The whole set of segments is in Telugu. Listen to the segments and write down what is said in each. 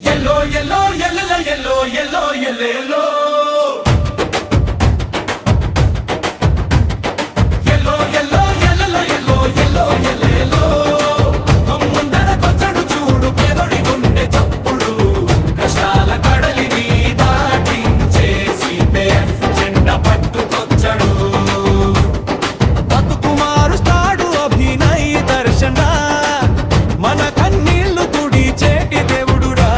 Yellow, yellow, yellow, yellow, yellow, yellow. Yellow, yellow, yellow, yellow, yellow, yellow. ముందర కొచ్చడు చూడు పేదోడి గుండె చప్పుడు కష్టాల కడలిని దాటించేసి పేఫ్ జెండా పట్టుకొచ్చడు బతుకు మారుస్తాడు అభినయ్ దర్శన మన కన్నీళ్లు తుడిచేటి దేవుడురా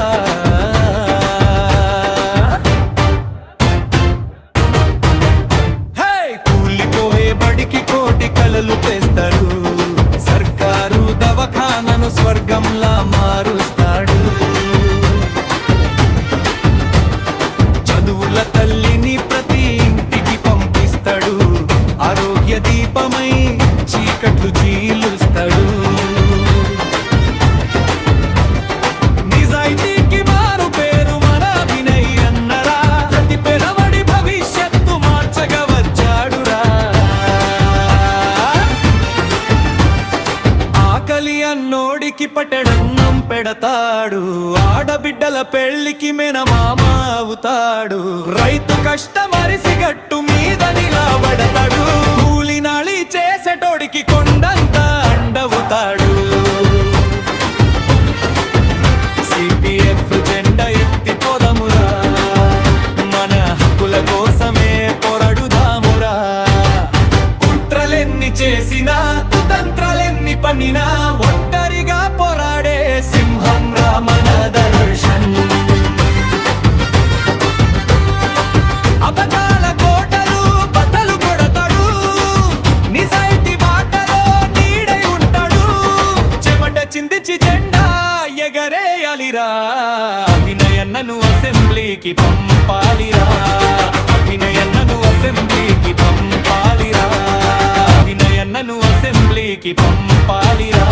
హే కూలిపోయే బడికి కోటి కలలు తెస్తాడు సర్కారు దవాఖానను స్వర్గంలా మారుస్తాడు చదువుల తల్లిని ప్రతి ఇంటికి పంపిస్తాడు ఆరోగ్య దీపమై చీకట్లు చీలుస్తాడు నిజాయితీకి మారు పేరు మన అభినయ్ అన్నరా ప్రతి పెరవడి భవిష్యత్తు మార్చగా వచ్చాడురా ఆకలి అన్నోడికి పట్టెడన్నం పెడతాడు ఆడబిడ్డల పెళ్లికి మేనమామ అవుతాడు రైతు కష్టమరిసి గట్టు మీద నిలబడతాడు కూలి నాళి చేసేటోడికి కొండంత అండవుతాడు సిపిఎఫ్ జెండా ఎత్తి పోదమురా మన హక్కుల కోసమే పోరాడుదామురా కుట్రలెన్ని చేసినా కుతంత్రాలెన్ని పన్నినా ఒంటరిగా పోరాడే సింహం రా మన దర్శన్ అబద్ధాల కోటలు బద్దలు కొడతాడు నిజాయితీ బాటలో నీడై ఉంటాడు చెమట చిందించి జెండా ఎగరేయాలిరా అభినయన్నను అసెంబ్లీకి పంపాలిరా అభినయన్నను అసెంబ్లీకి పంపాలిరా అభినయన్నను అసెంబ్లీకి పంపాలిరా